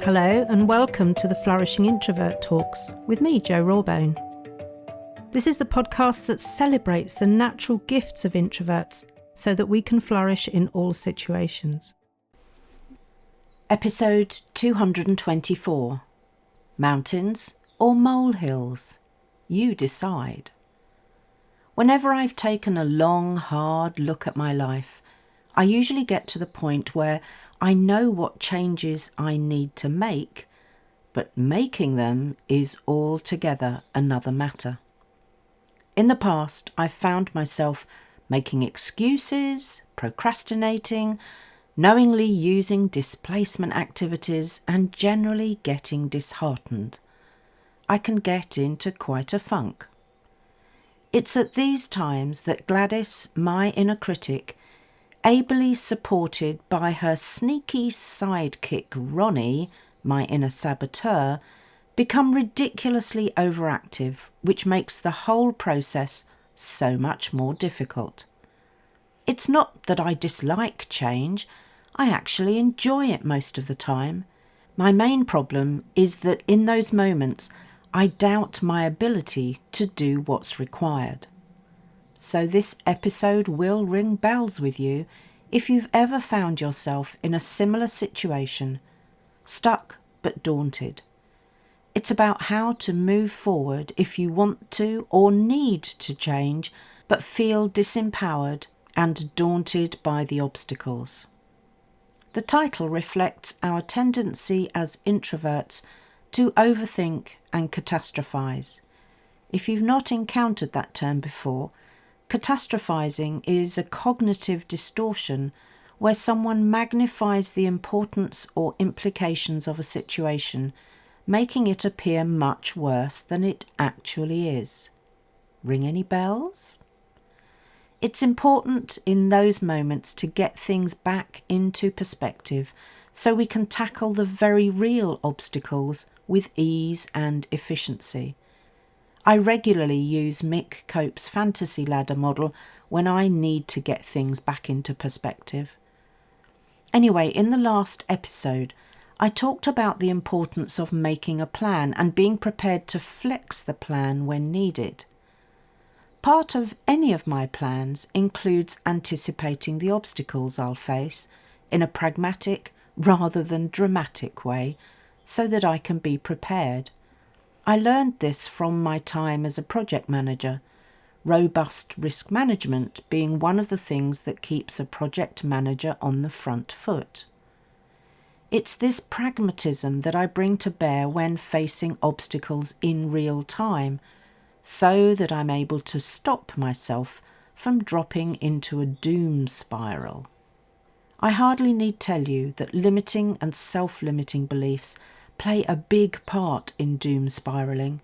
Hello and welcome to the Flourishing Introvert Talks with me, Jo Rawbone. This is the podcast that celebrates the natural gifts of introverts so that we can flourish in all situations. Episode 224. Mountains or molehills? You decide. Whenever I've taken a long, hard look at my life, I usually get to the point where I know what changes I need to make, but making them is altogether another matter. In the past, I've found myself making excuses, procrastinating, knowingly using displacement activities, and generally getting disheartened. I can get into quite a funk. It's at these times that Gladys, my inner critic, ably supported by her sneaky sidekick Ronnie, my inner saboteur, become ridiculously overactive, which makes the whole process so much more difficult. It's not that I dislike change, I actually enjoy it most of the time. My main problem is that in those moments I doubt my ability to do what's required. So this episode will ring bells with you if you've ever found yourself in a similar situation, stuck but daunted. It's about how to move forward if you want to or need to change but feel disempowered and daunted by the obstacles. The title reflects our tendency as introverts to overthink and catastrophize. If you've not encountered that term before, Catastrophising is a cognitive distortion where someone magnifies the importance or implications of a situation, making it appear much worse than it actually is. Ring any bells? It's important in those moments to get things back into perspective so we can tackle the very real obstacles with ease and efficiency. I regularly use Mick Cope's fantasy ladder model when I need to get things back into perspective. Anyway, in the last episode, I talked about the importance of making a plan and being prepared to flex the plan when needed. Part of any of my plans includes anticipating the obstacles I'll face in a pragmatic rather than dramatic way so that I can be prepared. I learned this from my time as a project manager, robust risk management being one of the things that keeps a project manager on the front foot. It's this pragmatism that I bring to bear when facing obstacles in real time, so that I'm able to stop myself from dropping into a doom spiral. I hardly need tell you that limiting and self-limiting beliefs play a big part in doom spiralling.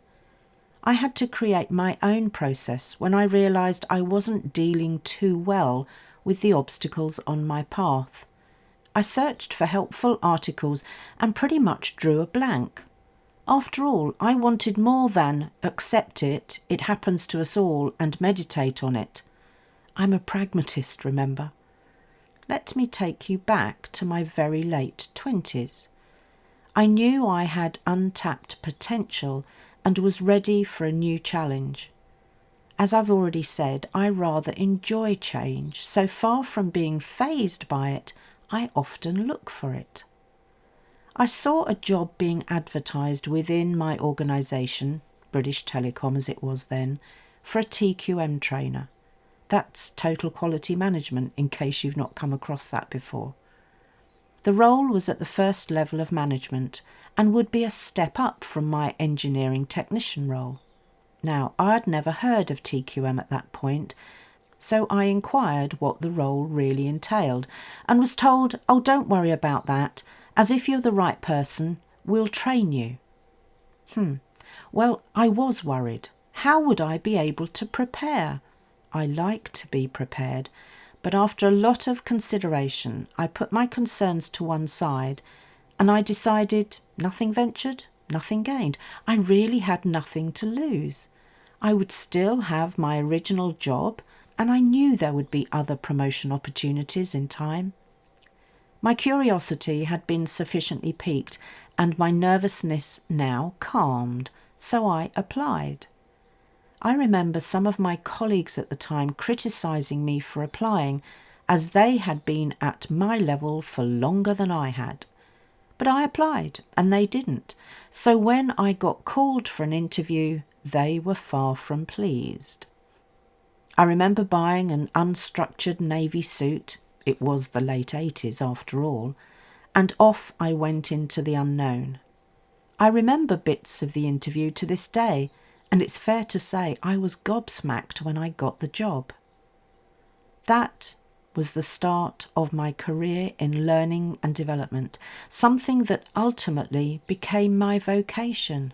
I had to create my own process when I realised I wasn't dealing too well with the obstacles on my path. I searched for helpful articles and pretty much drew a blank. After all, I wanted more than accept it, it happens to us all, and meditate on it. I'm a pragmatist, remember? Let me take you back to my very late 20s. I knew I had untapped potential and was ready for a new challenge. As I've already said, I rather enjoy change, so far from being fazed by it, I often look for it. I saw a job being advertised within my organisation, British Telecom as it was then, for a TQM trainer. That's Total Quality Management, in case you've not come across that before. The role was at the first level of management and would be a step up from my engineering technician role. Now, I'd never heard of TQM at that point, so I inquired what the role really entailed and was told, "Oh, don't worry about that, as if you're the right person, we'll train you." Well, I was worried. How would I be able to prepare? I like to be prepared, but after a lot of consideration, I put my concerns to one side and I decided nothing ventured, nothing gained. I really had nothing to lose. I would still have my original job and I knew there would be other promotion opportunities in time. My curiosity had been sufficiently piqued and my nervousness now calmed, so I applied. I remember some of my colleagues at the time criticising me for applying, as they had been at my level for longer than I had. But I applied and they didn't, so when I got called for an interview, they were far from pleased. I remember buying an unstructured navy suit, it was the late 80s after all, and off I went into the unknown. I remember bits of the interview to this day, and it's fair to say I was gobsmacked when I got the job. That was the start of my career in learning and development, something that ultimately became my vocation.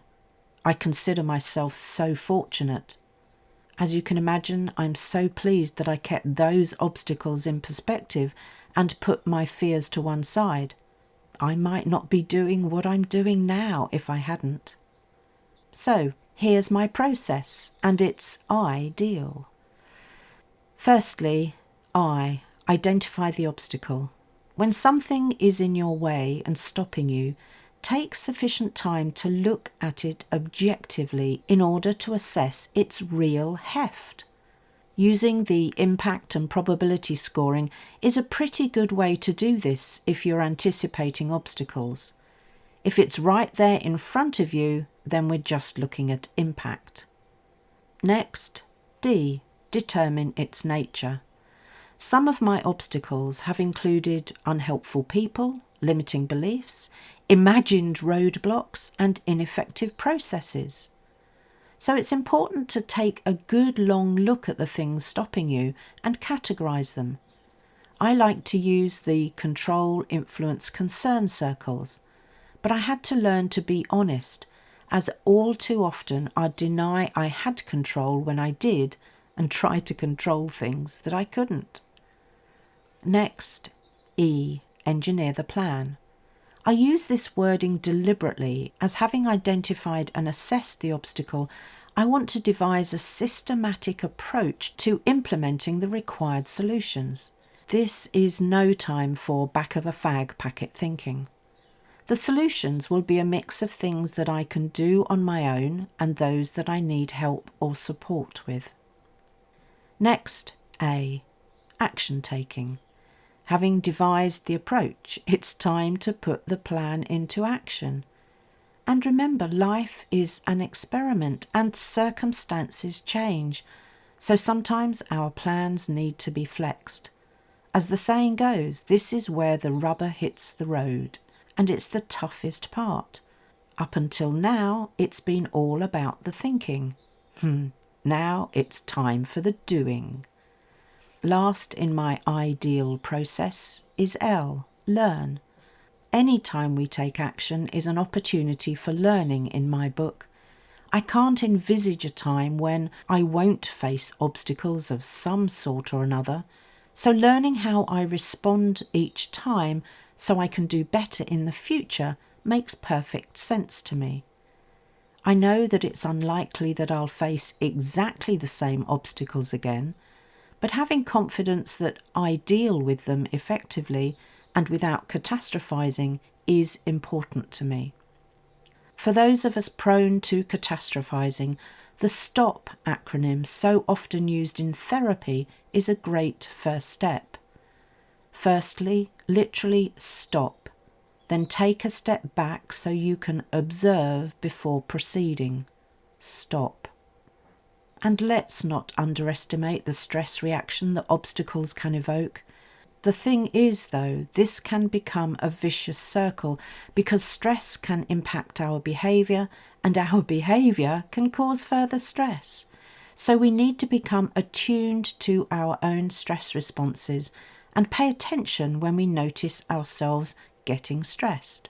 I consider myself so fortunate. As you can imagine, I'm so pleased that I kept those obstacles in perspective and put my fears to one side. I might not be doing what I'm doing now if I hadn't. So, here's my process, and it's ideal. Firstly, identify the obstacle. When something is in your way and stopping you, take sufficient time to look at it objectively in order to assess its real heft. Using the impact and probability scoring is a pretty good way to do this if you're anticipating obstacles. If it's right there in front of you, then we're just looking at impact. Next, determine its nature. Some of my obstacles have included unhelpful people, limiting beliefs, imagined roadblocks, and ineffective processes. So it's important to take a good long look at the things stopping you and categorise them. I like to use the control, influence, concern circles, but I had to learn to be honest, as all too often I'd deny I had control when I did and try to control things that I couldn't. Next, engineer the plan. I use this wording deliberately, as having identified and assessed the obstacle, I want to devise a systematic approach to implementing the required solutions. This is no time for back of a fag packet thinking. The solutions will be a mix of things that I can do on my own and those that I need help or support with. Next, action taking. Having devised the approach, it's time to put the plan into action. And remember, life is an experiment and circumstances change, so sometimes our plans need to be flexed. As the saying goes, this is where the rubber hits the road, and it's the toughest part. Up until now, it's been all about the thinking. Now it's time for the doing. Last in my ideal process is learn. Any time we take action is an opportunity for learning in my book. I can't envisage a time when I won't face obstacles of some sort or another, so learning how I respond each time so I can do better in the future makes perfect sense to me. I know that it's unlikely that I'll face exactly the same obstacles again, but having confidence that I deal with them effectively and without catastrophizing is important to me. For those of us prone to catastrophizing, the STOP acronym, so often used in therapy, is a great first step. Firstly, literally stop, then take a step back so you can observe before proceeding. Stop. And let's not underestimate the stress reaction that obstacles can evoke. The thing is, though, this can become a vicious circle because stress can impact our behaviour and our behaviour can cause further stress. So we need to become attuned to our own stress responses and pay attention when we notice ourselves getting stressed.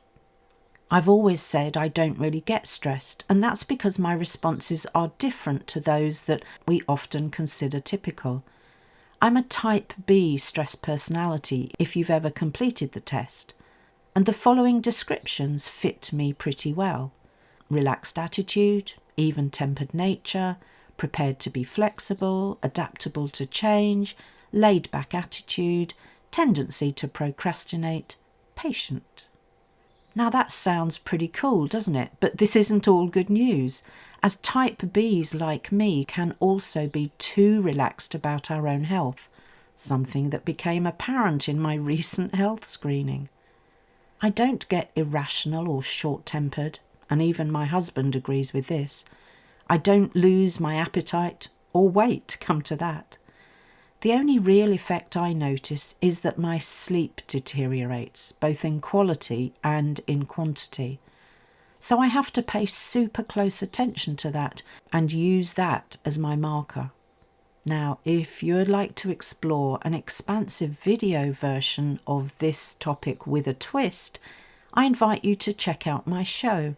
I've always said I don't really get stressed, and that's because my responses are different to those that we often consider typical. I'm a type B stress personality if you've ever completed the test, and the following descriptions fit me pretty well. Relaxed attitude, even-tempered nature, prepared to be flexible, adaptable to change, laid-back attitude, tendency to procrastinate, patient. Now that sounds pretty cool, doesn't it? But this isn't all good news, as type Bs like me can also be too relaxed about our own health, something that became apparent in my recent health screening. I don't get irrational or short-tempered, and even my husband agrees with this. I don't lose my appetite or weight, come to that. The only real effect I notice is that my sleep deteriorates, both in quality and in quantity. So I have to pay super close attention to that and use that as my marker. Now, if you'd like to explore an expansive video version of this topic with a twist, I invite you to check out my show,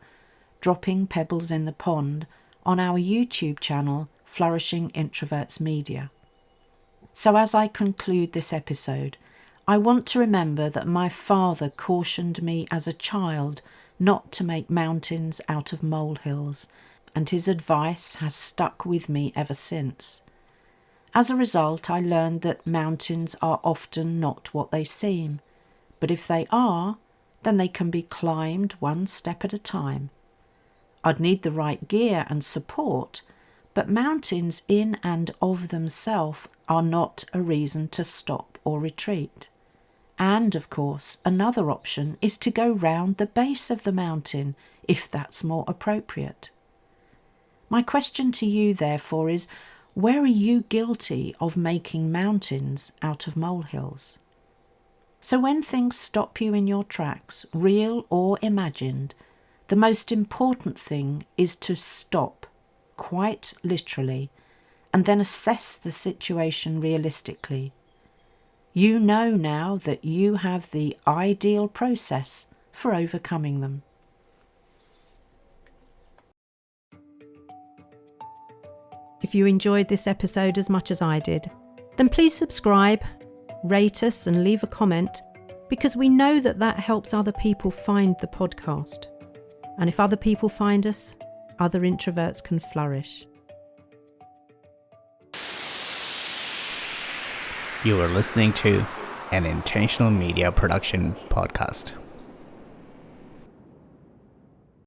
Dropping Pebbles in the Pond, on our YouTube channel, Flourishing Introverts Media. So as I conclude this episode, I want to remember that my father cautioned me as a child not to make mountains out of molehills, and his advice has stuck with me ever since. As a result, I learned that mountains are often not what they seem, but if they are, then they can be climbed one step at a time. I'd need the right gear and support, but mountains in and of themselves are not a reason to stop or retreat. And, of course, another option is to go round the base of the mountain, if that's more appropriate. My question to you, therefore, is, where are you guilty of making mountains out of molehills? So when things stop you in your tracks, real or imagined, the most important thing is to stop, quite literally, and then assess the situation realistically. You know now that you have the ideal process for overcoming them. If you enjoyed this episode as much as I did, then please subscribe, rate us and leave a comment, because we know that helps other people find the podcast. And if other people find us, other introverts can flourish. You are listening to an Intentional Media Production podcast.